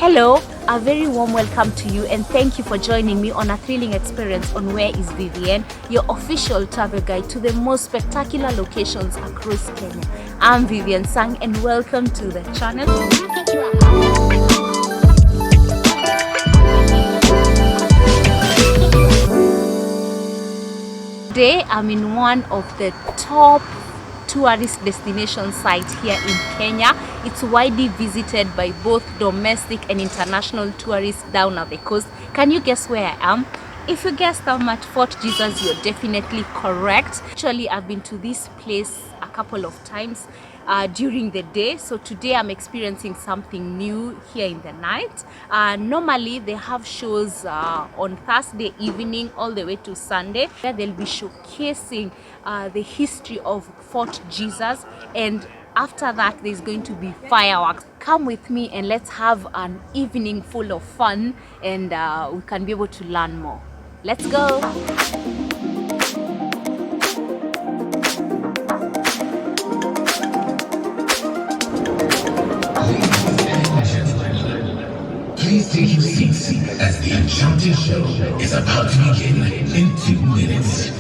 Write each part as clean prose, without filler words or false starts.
Hello, a very warm welcome to you and thank you for joining me on a thrilling experience on Where is Vivian, your official travel guide to the most spectacular locations across Kenya. I'm Vivian Sang and welcome to the channel. Today I'm in one of the top tourist destination sites here in Kenya. It's widely visited by both domestic and international tourists down at the coast. Can you guess where I am? If you guessed I'm at Fort Jesus, you're definitely correct. Actually, I've been to this place a couple of times during the day, so today I'm experiencing something new here in the night. Normally they have shows on Thursday evening all the way to Sunday where they'll be showcasing the history of Fort Jesus, and after that there's going to be fireworks. Come with me and let's have an evening full of fun, and we can be able to learn more. Let's go. Please take your seats as the enchanted show is about to begin in 2 minutes.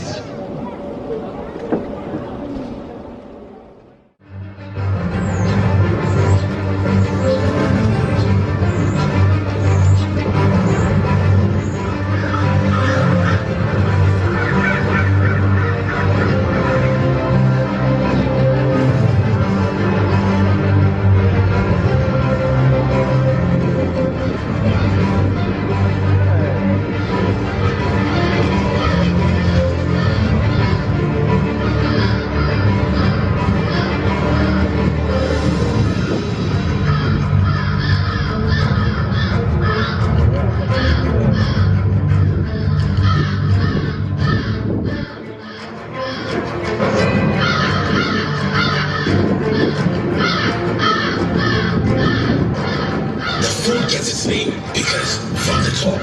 Gets its name because from the top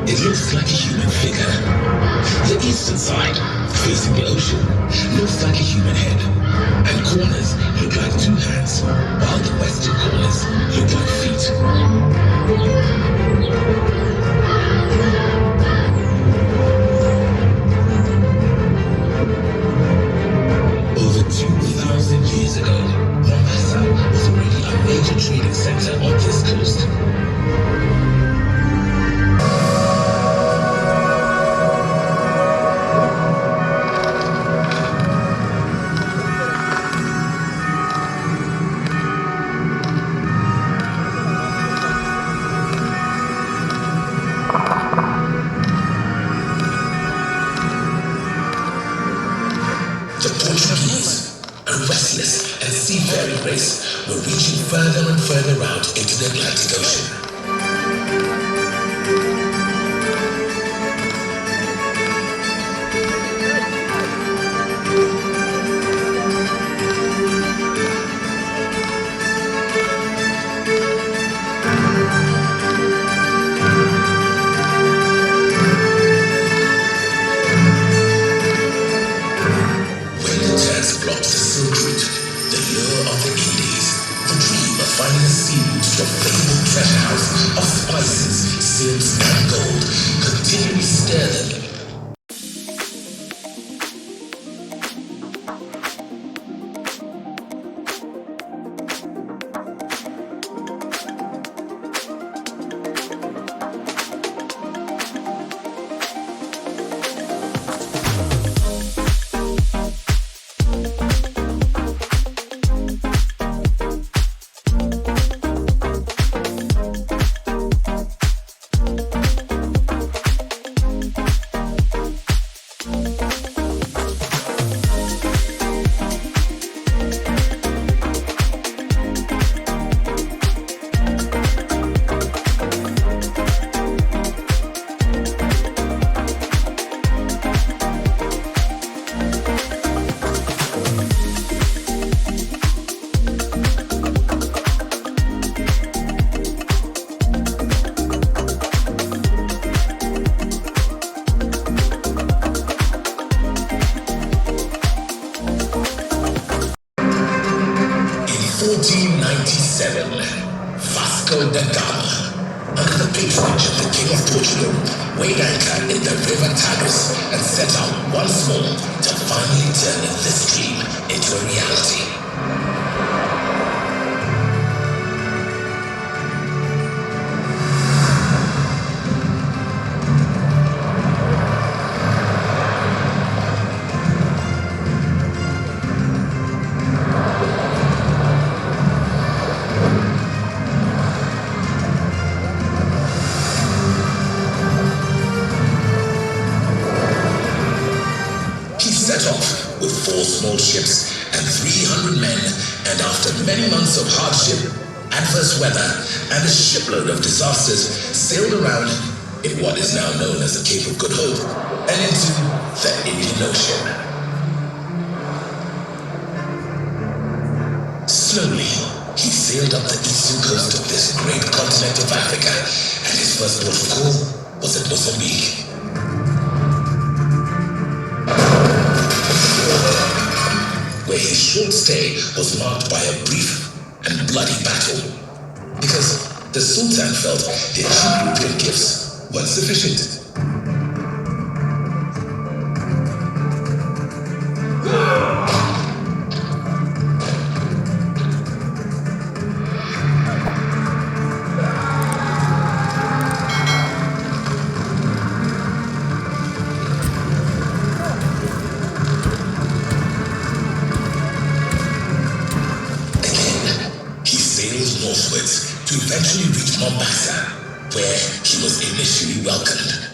it looks like a human figure. The eastern side, facing the ocean, looks like a human head, and corners look like 2 hands, while the western corners look like feet. Over 2,000 years ago, Mombasa was already a major trading center on this coast. The Portuguese, a restless and seafaring race, were reaching further and further out into the Atlantic Ocean. Blocked the Silk Route, the lure of the Indies, the dream of finding a sea route to a fabled treasure house under the patronage of the King of Portugal, weighed anchor in the river Tagus and set out once more to finally turn this dream into a reality. Set off with 4 small ships and 300 men, and after many months of hardship, adverse weather, and a shipload of disasters, sailed around in what is now known as the Cape of Good Hope and into the Indian Ocean. Slowly, he sailed up the eastern coast of this great continent of Africa, and his first port of call was at Mozambique. Where his short stay was marked by a brief and bloody battle, because the Sultan felt their cheap European gifts weren't sufficient. Northwards to eventually reach Mombasa, where he was initially welcomed.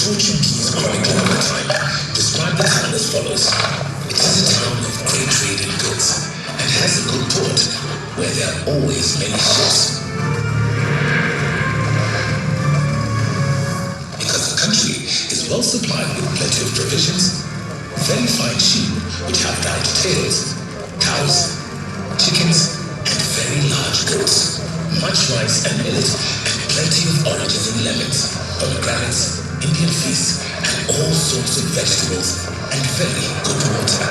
Portuguese chronicler of the time described the town as follows. It is a town of great trade in goods and has a good port where there are always many ships. Because the country is well supplied with plenty of provisions, very fine sheep which have round tails, cows, chickens, and very large goats, much rice and millet, and plenty of oranges and lemons, pomegranates, Indian feasts, and all sorts of vegetables, and very good water.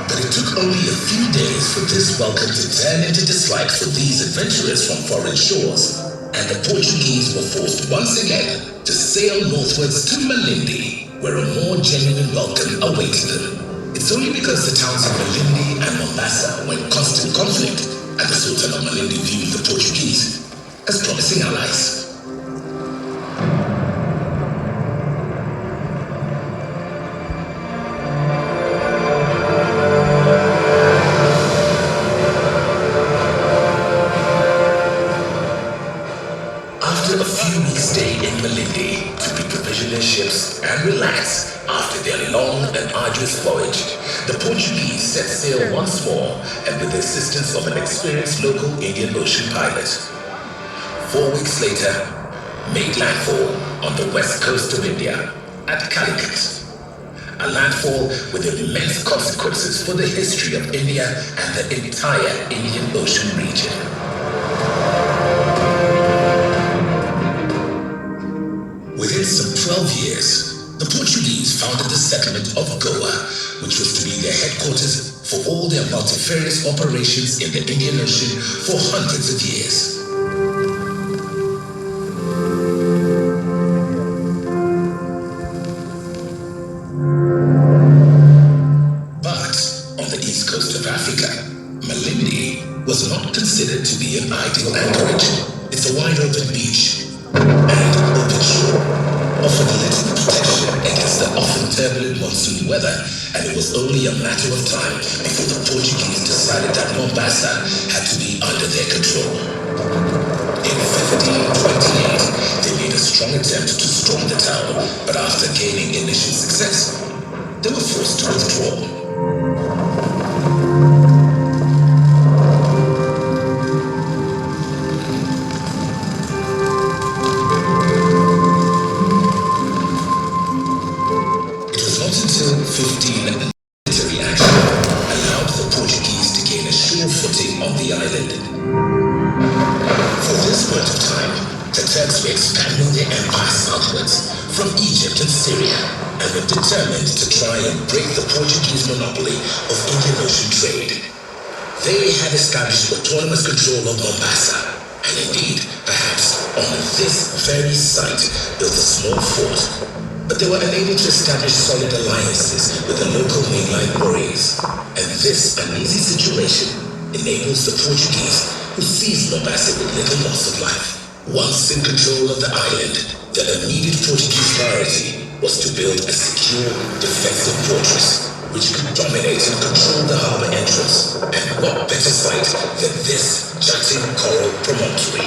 But it took only a few days for this welcome to turn into dislike for these adventurers from foreign shores, and the Portuguese were forced once again to sail northwards to Malindi, where a more genuine welcome awaited them. It's only because the towns of Malindi and Mombasa were in constant conflict, and the Sultan of Malindi viewed the Portuguese as promising allies. After a few weeks' stay in Malindi to reprovision their ships and relax after their long and arduous voyage, the Portuguese set sail once more, and with the assistance of an experienced local Indian Ocean pilot, 4 weeks later, made landfall on the west coast of India at Calicut. A landfall with immense consequences for the history of India and the entire Indian Ocean region. Within some 12 years, the Portuguese founded the settlement of Goa, which was to be their headquarters for all their multifarious operations in the Indian Ocean for hundreds of years. Was not considered to be an ideal anchorage. It's a wide open beach and open shore, offered little protection against the often turbulent monsoon weather, and it was only a matter of time before the Portuguese decided that Mombasa had to be under their control. In 1528, they made a strong attempt to storm the town, but after gaining initial success, they were forced to withdraw. expanding their empire southwards from Egypt and Syria, and were determined to try and break the Portuguese monopoly of Indian Ocean trade. They had established autonomous control of Mombasa, and indeed, perhaps on this very site, built a small fort. But they were unable to establish solid alliances with the local mainline warriors, and this uneasy situation enables the Portuguese, who seized Mombasa with little loss of life. Once in control of the island, the immediate Portuguese priority was to build a secure, defensive fortress which could dominate and control the harbor entrance. And what better site than this jutting coral promontory?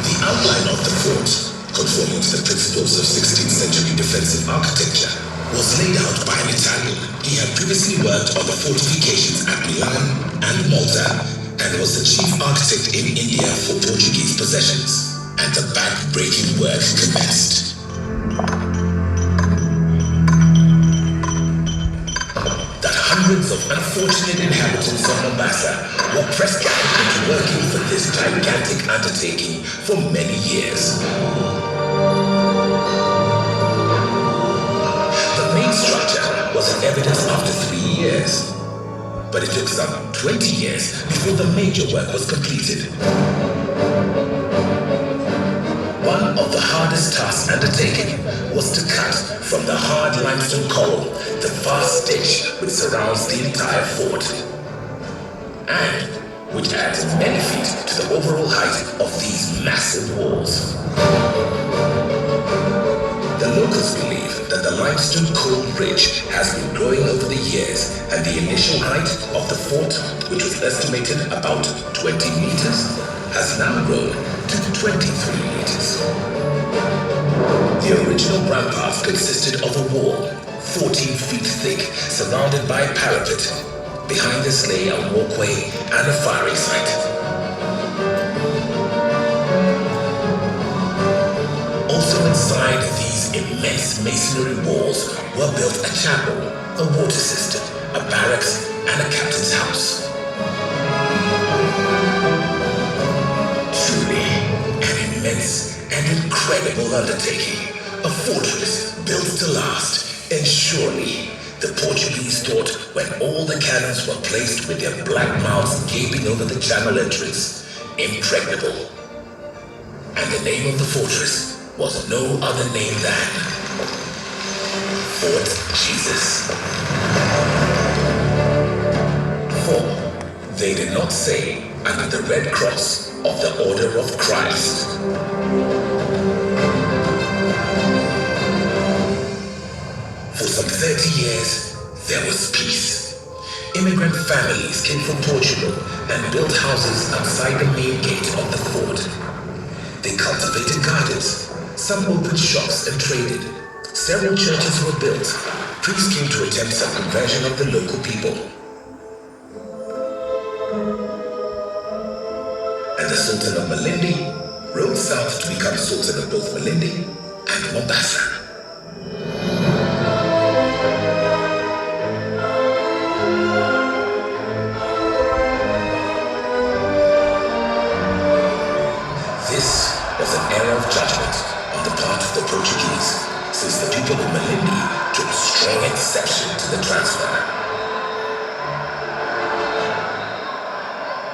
The outline of the fort, conforming to the principles of 16th century defensive architecture, was laid out by an Italian. He had previously worked on the fortifications at Milan and Malta, and was the chief architect in India for Portuguese possessions. And the back-breaking work commenced. That hundreds of unfortunate inhabitants of Mombasa were pressed into working for this gigantic undertaking for many years. The main structure was in evidence after 3 years, but it took some 20 years before the major work was completed. One of the hardest tasks undertaken was to cut from the hard limestone coral the vast ditch which surrounds the entire fort, and which adds many feet to the overall height of these massive walls. The locals believe that the limestone coral ridge has been growing over the years, and the initial height of the fort, which was estimated about 20 meters, has now grown to 23 meters. The original rampart consisted of a wall 14 feet thick, surrounded by a parapet. Behind this lay a walkway and a firing site. Also inside these immense masonry walls were built a chapel, a water system, a barracks, and a captain's house. Truly an immense and incredible undertaking, a fortress built to last, and surely the Portuguese thought when all the cannons were placed with their black mouths gaping over the channel entrance, impregnable. And the name of the fortress was no other name than Fort Jesus. For they did not say under the Red Cross of the Order of Christ. For some 30 years, there was peace. Immigrant families came from Portugal and built houses outside the main gate of the fort. They cultivated gardens. Some opened shops and traded. Several churches were built. Priests came to attempt some conversion of the local people. And the Sultan of Malindi rode south to become Sultan of both Malindi and Mombasa. This was an era of judgment on the part of the Portuguese, since the people of Malindi took strong exception to the transfer.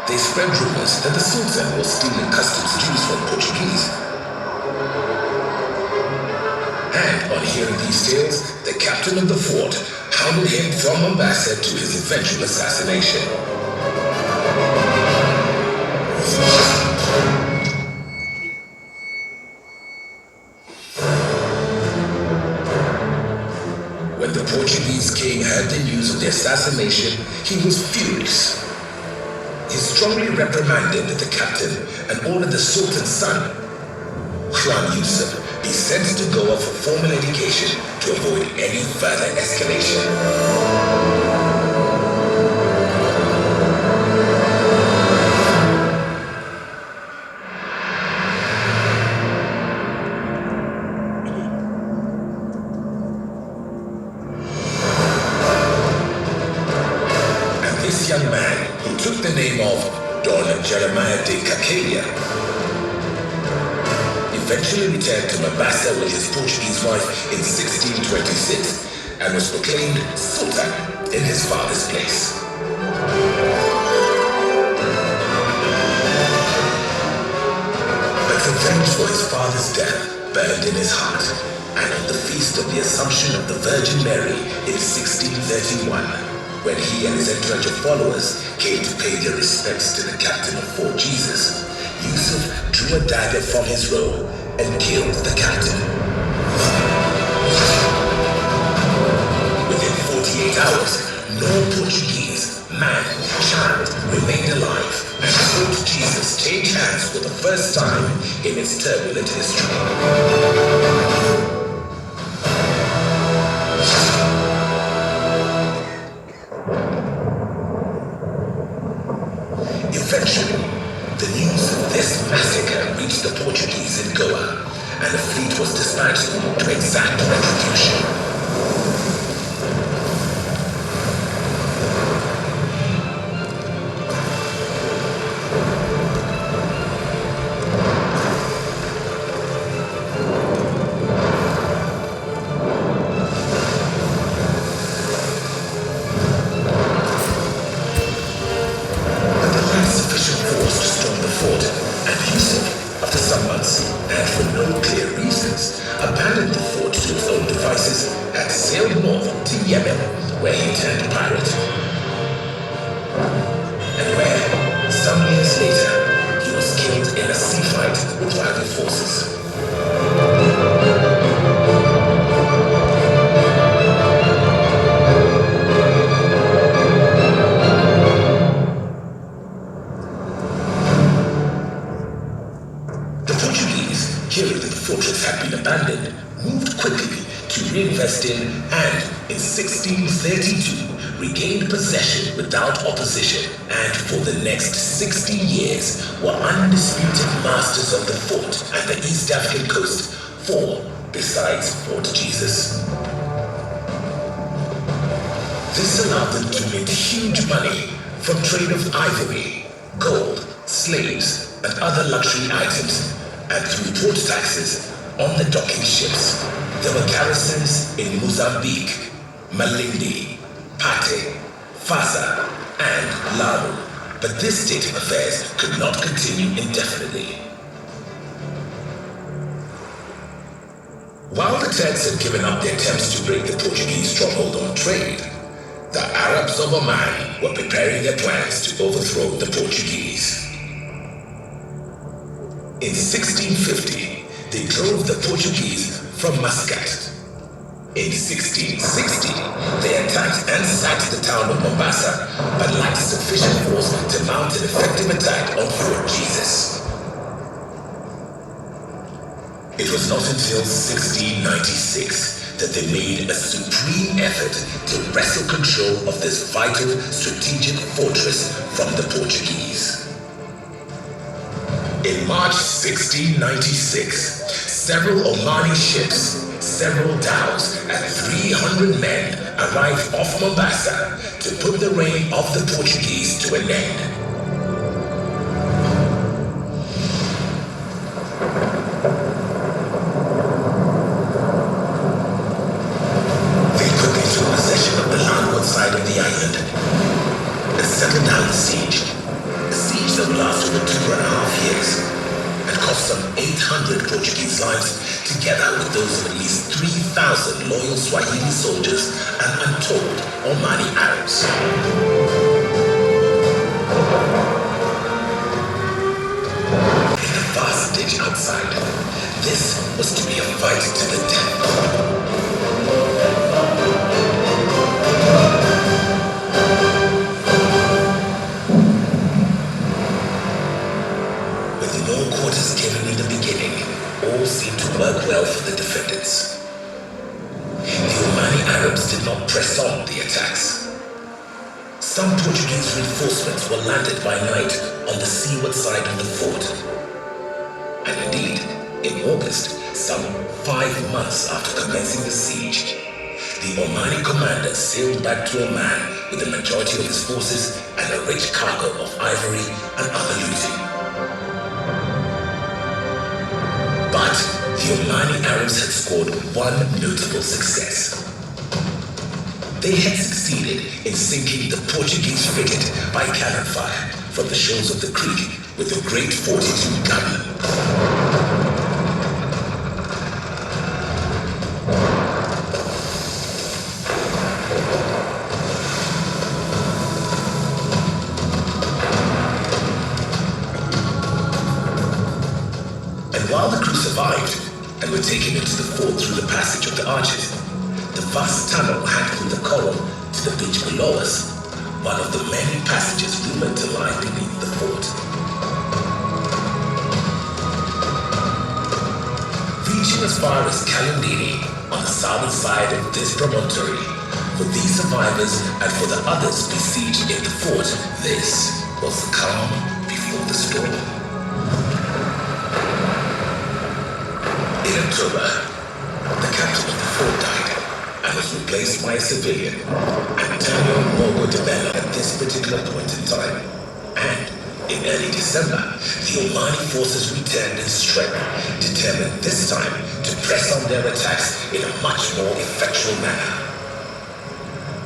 They spread rumors that the Sultan was stealing customs dues from Portuguese. And on hearing these tales, the captain of the fort hounded him from Mombasa to his eventual assassination. When the Portuguese king heard the news of the assassination, he was furious. He strongly reprimanded the captain and ordered the Sultan's son, Khan Yusuf, be sent to Goa for formal education to avoid any further escalation. This young man, who took the name of Don Jeremiah de Cacalia, eventually returned to Mombasa with his Portuguese wife in 1626 and was proclaimed Sultan in his father's place. But revenge for his father's death burned in his heart, and on the feast of the Assumption of the Virgin Mary in 1631, when he and his entourage of followers came to pay their respects to the captain of Fort Jesus, Yusuf drew a dagger from his robe and killed the captain. Within 48 hours, no Portuguese man, child remained alive, and Fort Jesus changed hands for the first time in its turbulent history. Eventually, the news of this massacre reached the Portuguese in Goa, and a fleet was dispatched to exact retribution. Abandoned the fort to his own devices and sailed north to Yemen, where he turned pirate. And where, some years later, he was killed in a sea fight with rival forces. The Portuguese, hearing that the fortress had been abandoned, moved quickly to reinvest in and, in 1632, regained possession without opposition, and for the next 60 years were undisputed masters of the fort and the East African coast, four besides Fort Jesus. This allowed them to make huge money from trade of ivory, gold, slaves, and other luxury items, and through port taxes on the docking ships. There were garrisons in Mozambique, Malindi, Pate, Fasa, and Lamu, but this state of affairs could not continue indefinitely. While the Turks had given up their attempts to break the Portuguese stronghold on trade, the Arabs of Oman were preparing their plans to overthrow the Portuguese. In 1650, they drove the Portuguese from Muscat. In 1660, they attacked and sacked the town of Mombasa, but lacked sufficient force to mount an effective attack on Fort Jesus. It was not until 1696 that they made a supreme effort to wrestle control of this vital strategic fortress from the Portuguese. In March 1696, several Omani ships, several dhows, and 300 men arrived off Mombasa to put the reign of the Portuguese to an end. They quickly took possession of the landward side of the island and settled down the siege. A siege that would last over 2.5 years and cost some 800 Portuguese lives, together with those of at least 3,000 loyal Swahili soldiers and untold Omani Arabs. In the vast ditch outside, this was to be a fight to the death. Quarters given in the beginning, all seemed to work well for the defendants. The Omani Arabs did not press on the attacks. Some Portuguese reinforcements were landed by night on the seaward side of the fort. And indeed, in August, some 5 months after commencing the siege, the Omani commander sailed back to Oman with the majority of his forces and a rich cargo of ivory and other looting. But the Omani Arabs had scored one notable success. They had succeeded in sinking the Portuguese frigate by cannon fire from the shores of the creek with a great 42 gun. While the crew survived and were taken into the fort through the passage of the arches, the vast tunnel had through the coral to the beach below us, one of the many passages rumored to lie beneath the fort. Reaching as far as Kalandini on the southern side of this promontory, for these survivors and for the others besieged in the fort, this was the calm before the storm. In October, the captain of the fort died and was replaced by a civilian, Antonio Mogo de Bella, at this particular point in time. And in early December, the Omani forces returned in strength, determined this time to press on their attacks in a much more effectual manner.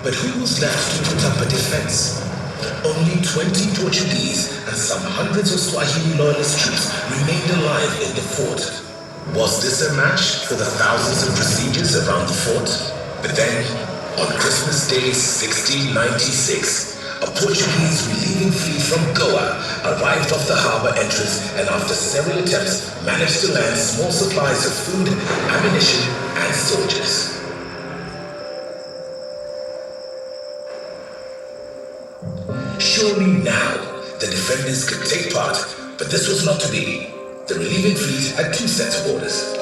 But who was left to put up a defense? Only 20 Portuguese and some hundreds of Swahili loyalist troops remained alive in the fort. Was this a match for the thousands of besiegers around the fort? But then, on Christmas Day 1696, a Portuguese relieving fleet from Goa arrived off the harbor entrance and after several attempts managed to land small supplies of food, ammunition, and soldiers. Surely now, the defenders could take part, but this was not to be. The relieving fleet had two sets of orders.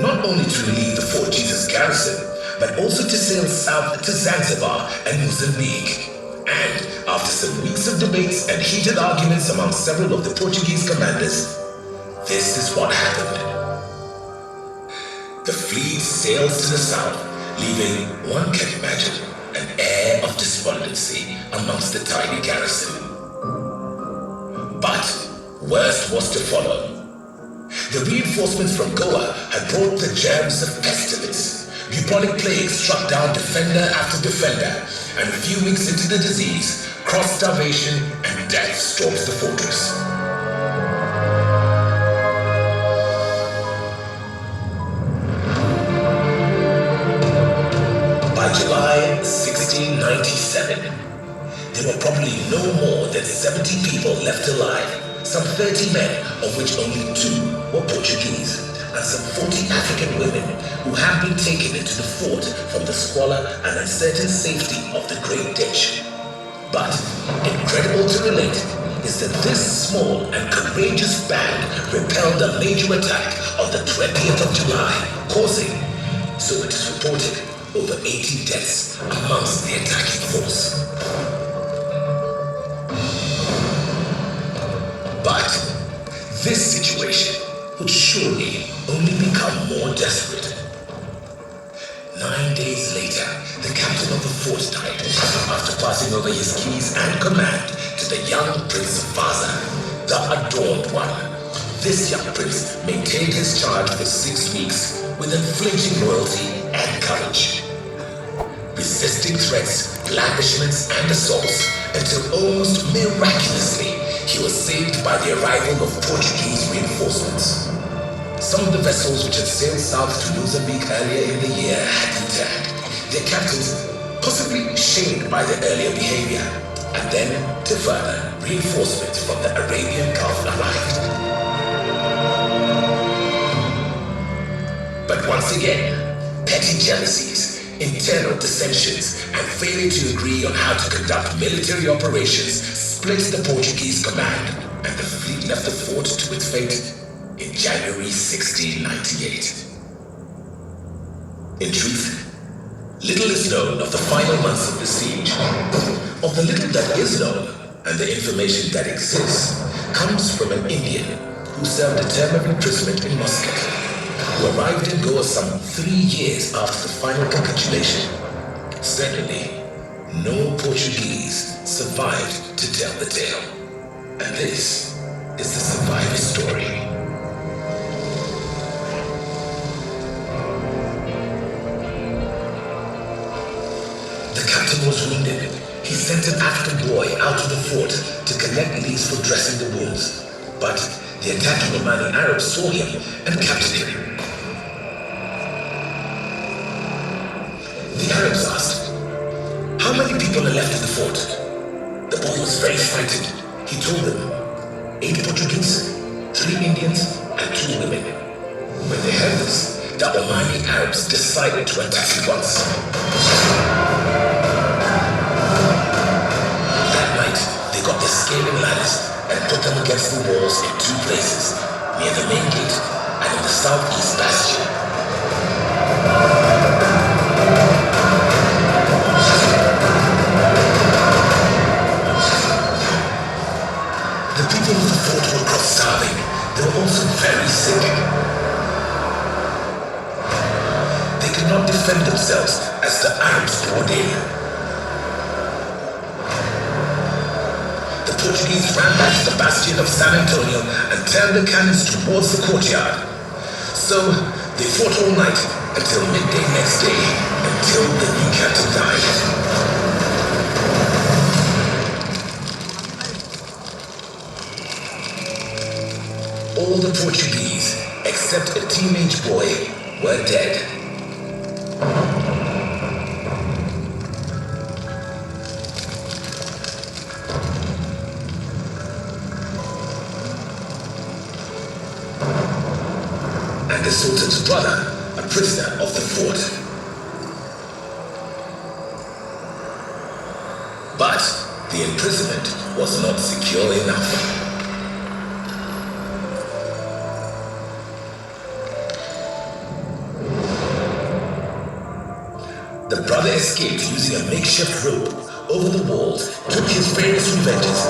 Not only to relieve the Fort Jesus garrison, but also to sail south to Zanzibar and Mozambique. And after some weeks of debates and heated arguments among several of the Portuguese commanders, this is what happened. The fleet sailed to the south, leaving, one can imagine, an air of despondency amongst the tiny garrison. But worst was to follow. The reinforcements from Goa had brought the germs of pestilence. Bubonic plague struck down defender after defender, and a few weeks into the disease, cross-starvation and death stalked the fortress. By July 1697, there were probably no more than 70 people left alive. Some 30 men, of which only 2 were Portuguese, and some 40 African women who had been taken into the fort from the squalor and uncertain safety of the Great Ditch. But, incredible to relate, is that this small and courageous band repelled a major attack on the 20th of July, causing, so it is reported, over 80 deaths amongst the attacking force. But this situation would surely only become more desperate. 9 days later, the captain of the fort died after passing over his keys and command to the young Prince Vaza, the Adorned One. This young prince maintained his charge for 6 weeks with unflinching loyalty and courage, resisting threats, blandishments, and assaults until almost miraculously he was saved by the arrival of Portuguese reinforcements. Some of the vessels which had sailed south to Mozambique earlier in the year had returned, their captains possibly shamed by their earlier behavior, and then, to further, reinforcements from the Arabian Gulf arrived. But once again, petty jealousies, internal dissensions, and failure to agree on how to conduct military operations split the Portuguese command, and the fleet left the fort to its fate in January 1698. In truth, little is known of the final months of the siege. Of the little that is known, and the information that exists, comes from an Indian who served a term of imprisonment in Muscat, who arrived in Goa some 3 years after the final capitulation. Certainly, no Portuguese survived to tell the tale. And this is the survivor story. The captain was wounded. He sent an African boy out to the fort to collect leaves for dressing the wounds. But the attacking Oman Arabs saw him and captured him. The Arabs asked, "How many people are left in the fort?" The boy was very frightened. He told them, 8 Portuguese, 3 Indians, and 2 women. When they heard this, the Omani Arabs decided to attack at once. That night, they got their scaling ladders and put them against the walls in 2 places, near the main gate and in the southeast bastion. The people of the fort were not starving. They were also very sick. They could not defend themselves as the Arabs poured in. The Portuguese ran back to the bastion of San Antonio and turned the cannons towards the courtyard. So they fought all night until midday next day, until the new captain died. All the Portuguese, except a teenage boy, were dead. And the Sultan's brother, a prisoner of the fort. But the imprisonment was not secure enough. The brother escaped using a makeshift rope over the walls, took his various revenges.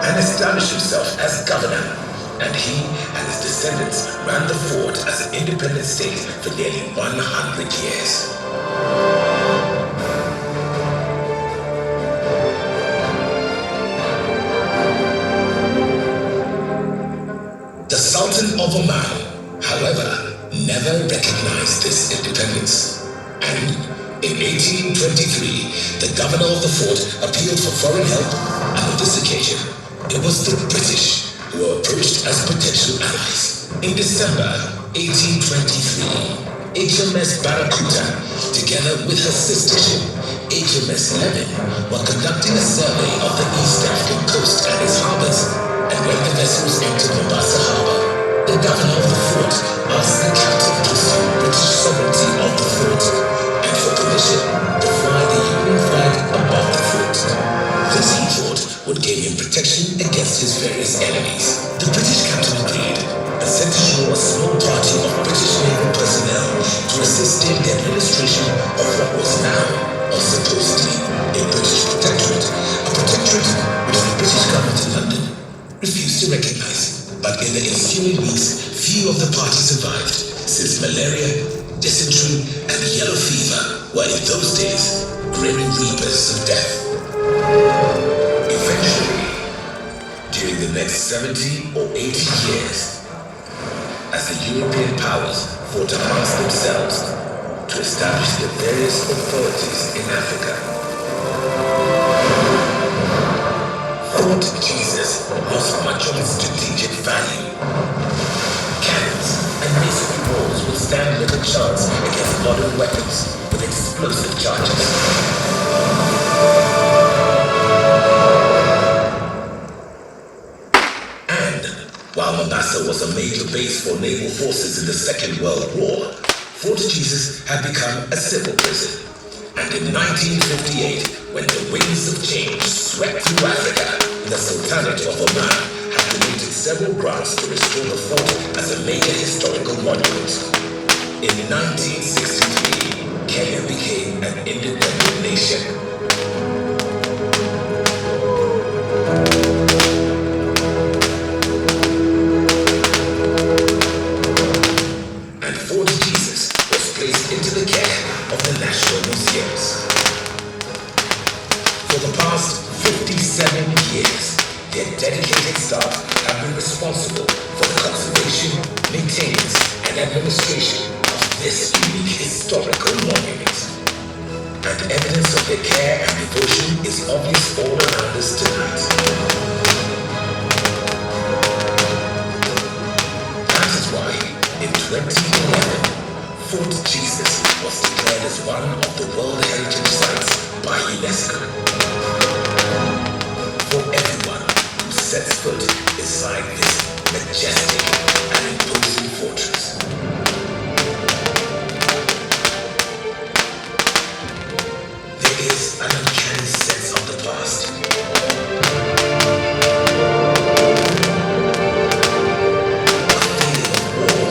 And established himself as governor. And he and his descendants ran the fort as an independent state for nearly 100 years. The Sultan of Oman, however, never recognized this independence. And in 1823, the governor of the fort appealed for foreign help, and on this occasion, it was the British who were approached as potential allies. In December 1823, HMS Barracuda, together with her sister ship, HMS Levin, were conducting a survey of the East African coast and its harbors. And when the vessels entered Mombasa harbor, the governor of the fort asked the captain to assume British sovereignty of the fort and for permission to fly the Union flag above the fort. This, he thought, would give him protection against his various enemies. The British captain agreed and sent ashore a small party of British naval personnel to assist in the administration of what was now, or supposedly, a British protectorate, a protectorate which the British government in London refused to recognize. But in the ensuing weeks, few of the party survived, since malaria, dysentery, and yellow fever were in those days grim reapers of death. Eventually, during the next 70 or 80 years, as the European powers fought amongst themselves to establish their various authorities in Africa, Fort Jesus lost much of its strategic value. Cannons and masonry walls would stand little chance against modern weapons with explosive charges. And while Mombasa was a major base for naval forces in the Second World War, Fort Jesus had become a civil prison. And in 1958, when the winds of change swept through Africa, the Sultanate of Oman had donated several grants to restore the fort as a major historical monument. In 1963, Kenya became an independent nation. of the National Museums. For the past 57 years, their dedicated staff have been responsible for the conservation, maintenance, and administration of this unique historical monument. And evidence of their care and devotion is obvious all around us tonight. That is why, in 2011, Fort Jesus was declared as one of the World Heritage Sites by UNESCO. For everyone who sets foot inside this majestic and imposing fortress. There is an uncanny sense of the past. A feeling of war.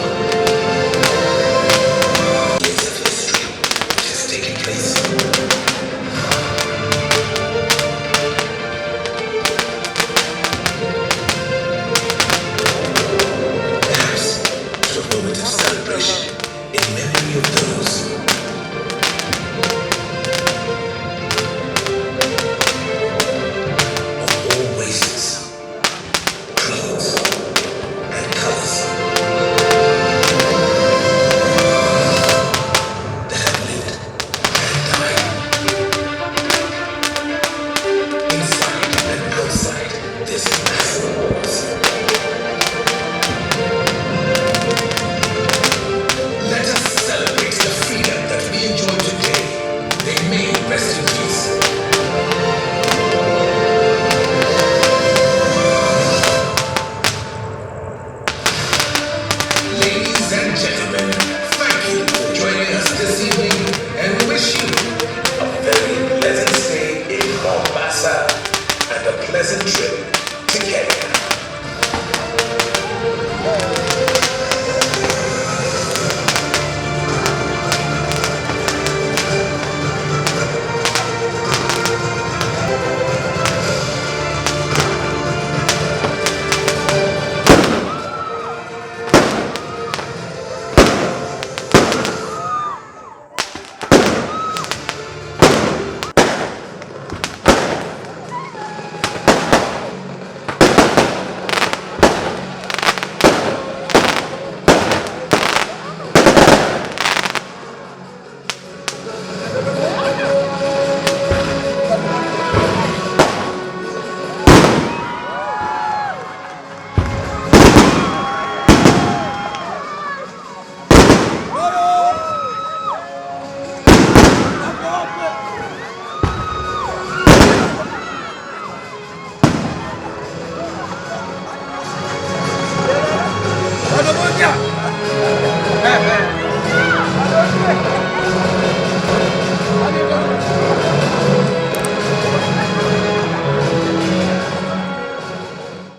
Years of history which has taken place. Perhaps to a moment of celebration in memory of those of all races, creeds, and colors that have lived and died inside and outside this massive walls. Let us celebrate the freedom that we enjoy today. They may rest in peace. Ladies and gentlemen, thank you for joining us this evening, and we wish you a very pleasant stay in Mombasa and a pleasant trip to Kenya. Vamos,